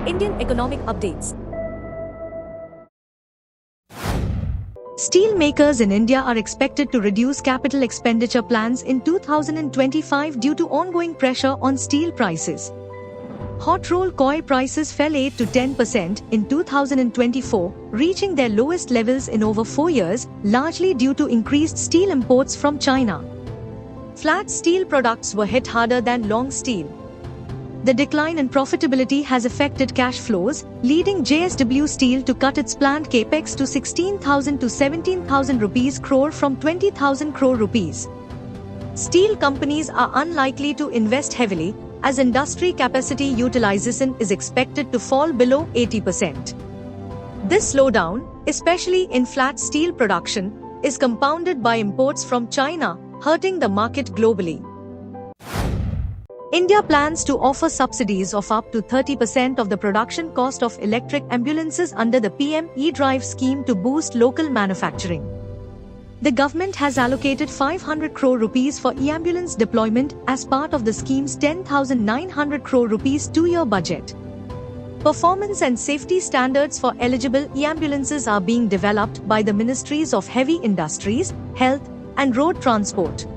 Indian economic updates. Steel makers in India are expected to reduce capital expenditure plans in 2025 due to ongoing pressure on steel prices. Hot rolled coil prices fell 8 to 10% in 2024, reaching their lowest levels in over 4 years, largely due to increased steel imports from China. Flat steel products were hit harder than long steel. The decline in profitability has affected cash flows, leading JSW Steel to cut its planned capex to 16,000 to 17,000 rupees crore from 20,000 crore rupees. Steel companies are unlikely to invest heavily, as industry capacity utilization is expected to fall below 80%. This slowdown, especially in flat steel production, is compounded by imports from China, hurting the market globally. India plans to offer subsidies of up to 30% of the production cost of electric ambulances under the PM E-Drive scheme to boost local manufacturing. The government has allocated 500 crore rupees for e-ambulance deployment as part of the scheme's 10,900 crore rupees 2-year budget. Performance and safety standards for eligible e-ambulances are being developed by the Ministries of Heavy Industries, Health, and Road Transport.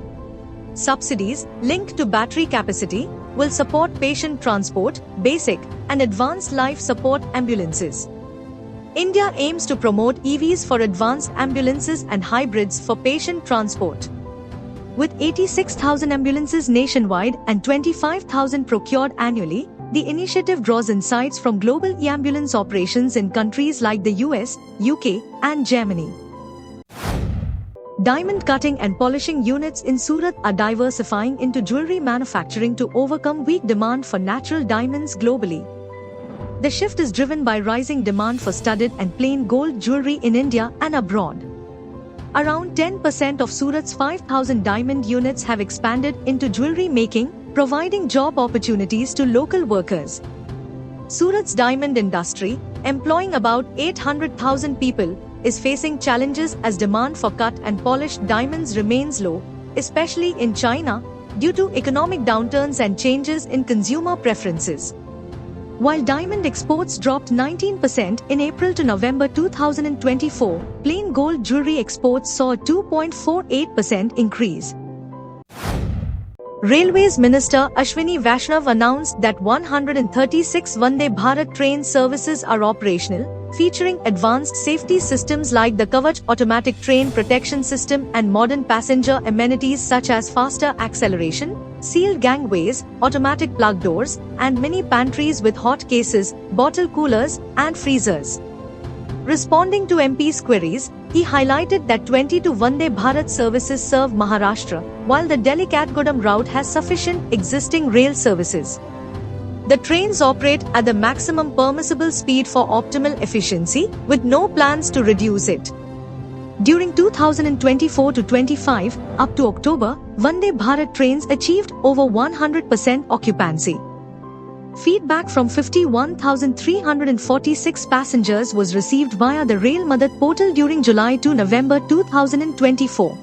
Subsidies, linked to battery capacity, will support patient transport, basic, and advanced life support ambulances. India aims to promote EVs for advanced ambulances and hybrids for patient transport. With 86,000 ambulances nationwide and 25,000 procured annually, the initiative draws insights from global e-ambulance operations in countries like the US, UK, and Germany. Diamond cutting and polishing units in Surat are diversifying into jewelry manufacturing to overcome weak demand for natural diamonds globally. The shift is driven by rising demand for studded and plain gold jewelry in India and abroad. Around 10% of Surat's 5,000 diamond units have expanded into jewelry making, providing job opportunities to local workers. Surat's diamond industry, employing about 800,000 people, is facing challenges as demand for cut and polished diamonds remains low, especially in China, due to economic downturns and changes in consumer preferences. While diamond exports dropped 19% in April to November 2024, plain gold jewelry exports saw a 2.48% increase. Railways Minister Ashwini Vaishnav announced that 136 Vande Bharat train services are operational, featuring advanced safety systems like the Kavach automatic train protection system and modern passenger amenities such as faster acceleration, sealed gangways, automatic plug doors, and mini pantries with hot cases, bottle coolers, and freezers. Responding to MP's queries, he highlighted that 22 Vande Bharat services serve Maharashtra, while the Delhi-Katgodam route has sufficient existing rail services. The trains operate at the maximum permissible speed for optimal efficiency, with no plans to reduce it. During 2024-25, up to October, Vande Bharat trains achieved over 100% occupancy. Feedback from 51,346 passengers was received via the Rail Madad portal during July to November 2024.